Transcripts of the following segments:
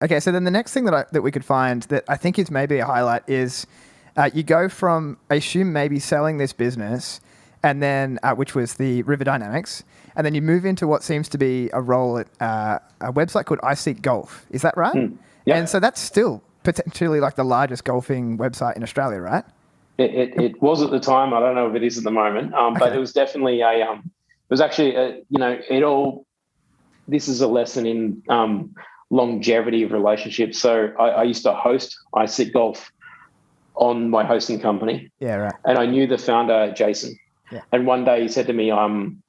Okay, so then the next thing that we could find that I think is maybe a highlight is you go from, I assume, maybe selling this business, and then which was the River Dynamics, and then you move into what seems to be a role at a website called iSeek Golf. Is that right? Yeah. And so that's still potentially like the largest golfing website in Australia, right? It was at the time. I don't know if it is at the moment, but it was definitely it was actually it all. This is a lesson in longevity of relationships. So I used to host iSeek Golf on my hosting company. Yeah, right. And I knew the founder, Jason. Yeah. And one day he said to me, I'm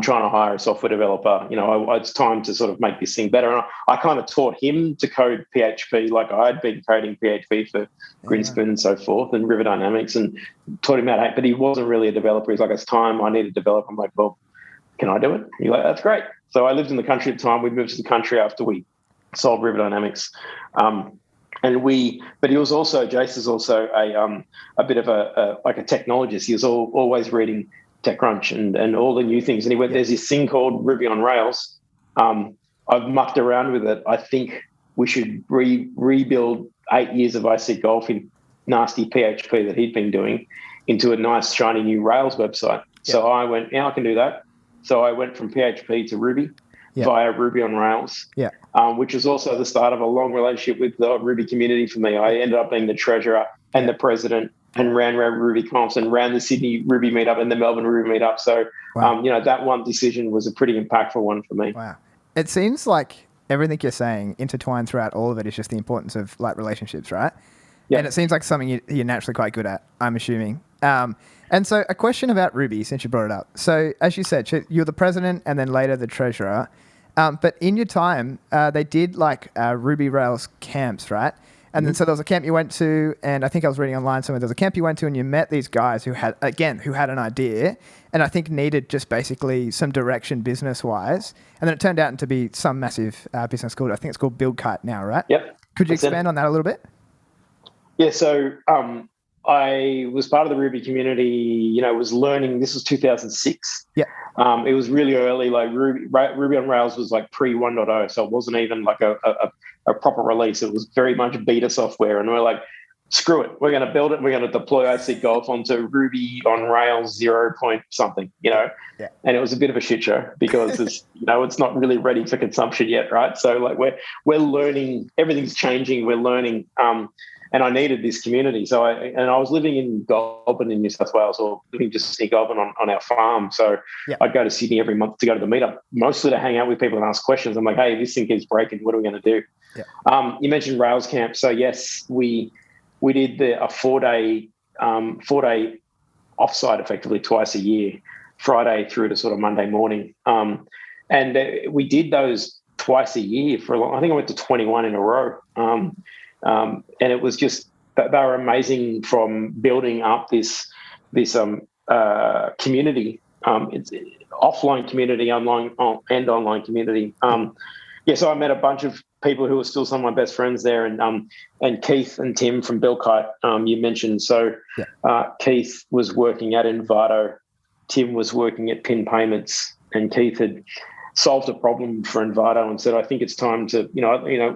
trying to hire a software developer. It's time to sort of make this thing better. And I kind of taught him to code PHP, like I had been coding PHP for Grinspoon and so forth, and River Dynamics, and taught him that. But he wasn't really a developer. He's like, it's time. I need to develop. I'm like, well, can I do it? He's like, that's great. So I lived in the country at the time. We moved to the country after we sold River Dynamics. But he was also, Jace is also a bit of a technologist. He was always reading TechCrunch and all the new things. And he went, there's this thing called Ruby on Rails. I've mucked around with it. I think we should rebuild 8 years of iSeek Golf in nasty PHP that he'd been doing into a nice, shiny new Rails website. Yeah. So I went, I can do that. So I went from PHP to Ruby via Ruby on Rails, which was also the start of a long relationship with the Ruby community for me. I ended up being the treasurer and the president and ran Ruby Conference and ran the Sydney Ruby Meetup and the Melbourne Ruby Meetup. So, that one decision was a pretty impactful one for me. Wow. It seems like everything you're saying intertwined throughout all of it is just the importance of like relationships, right? Yeah. And it seems like something you're naturally quite good at, I'm assuming. And so a question about Ruby, since you brought it up. So as you said, you're the president and then later the treasurer. But in your time, they did like Ruby Rails camps, right? And then so there was a camp you went to, and I think I was reading online somewhere, there was a camp you went to and you met these guys who had an idea and I think needed just basically some direction business-wise. And then it turned out to be some massive business school. I think it's called BuildKite now, right? Yep. Could you expand on that a little bit? Yeah, so I was part of the Ruby community, was learning. This was 2006. Yeah. It was really early, like Ruby on Rails was like pre 1.0, so it wasn't even like a proper release. It was very much beta software, and we're like, screw it, we're going to build it. We're going to deploy iSeek Golf onto Ruby on Rails 0 point something, And it was a bit of a shit show because it's it's not really ready for consumption yet, right? So like we're learning, everything's changing. We're learning. And I needed this community. So I was living in Goulburn in New South Wales, or living just near Goulburn on our farm. So I'd go to Sydney every month to go to the meetup, mostly to hang out with people and ask questions. I'm like, hey, this thing keeps breaking. What are we going to do? Yeah. You mentioned Rails Camp. So yes, we did a 4-day offsite effectively twice a year, Friday through to sort of Monday morning. And we did those twice a year for a long. I think I went to 21 in a row. And it was just, they were amazing from building up this community. It's offline community, online community. So I met a bunch of people who are still some of my best friends there, and Keith and Tim from BuildKite, you mentioned. So Keith was working at Envato, Tim was working at Pin Payments, and Keith had solved a problem for Envato and said, I think it's time to,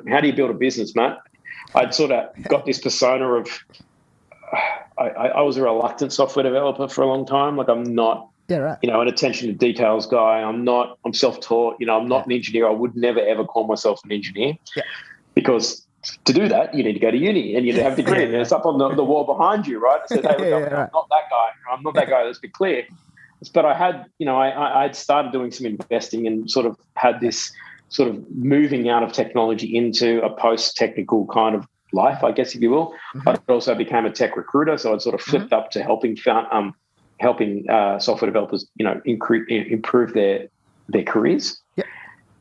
how do you build a business, Matt? I'd sort of got this persona of I was a reluctant software developer for a long time. Like I'm not, an attention to details guy. I'm self-taught. I'm not an engineer. I would never, ever call myself an engineer because to do that, you need to go to uni and you need to have a degree. And it's up on the wall behind you, right? I said, hey, look, I'm not that guy. I'm not that guy. Let's be clear. But I had, I'd started doing some investing and sort of had this sort of moving out of technology into a post-technical kind of life, I guess, if you will. Mm-hmm. I also became a tech recruiter, so I'd sort of flipped up to helping software developers, improve their careers. Yep.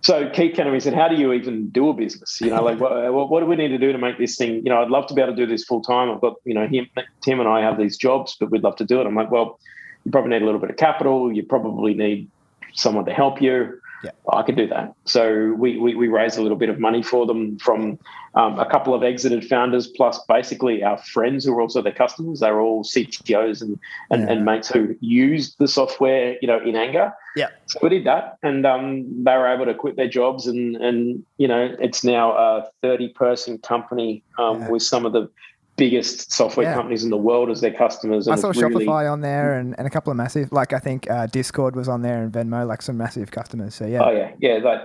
So Keith came to me and said, how do you even do a business? What do we need to do to make this thing, I'd love to be able to do this full time. I've got, Tim and I have these jobs, but we'd love to do it. I'm like, well, you probably need a little bit of capital. You probably need someone to help you. Yeah. I could do that. So we raised a little bit of money for them from a couple of exited founders, plus basically our friends who are also their customers. They're all CTOs and mates who used the software, in anger. Yeah. So we did that, and they were able to quit their jobs, and it's now a 30-person company with some of the biggest software companies in the world as their customers. And I saw Shopify on there and a couple of massive, like I think Discord was on there and Venmo, like some massive customers. So yeah. Oh yeah.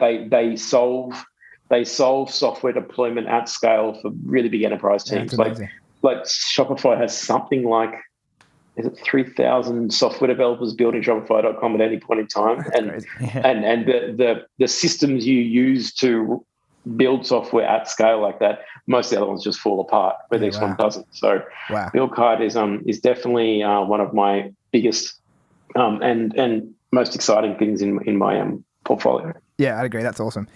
They solve software deployment at scale for really big enterprise teams. Like Shopify has something like, is it 3,000 software developers building Shopify.com at any point in time? And the systems you use to build software at scale like that, most of the other ones just fall apart, where this one doesn't. So Buildkite is definitely one of my biggest and most exciting things in my portfolio. Yeah, I'd agree. That's awesome.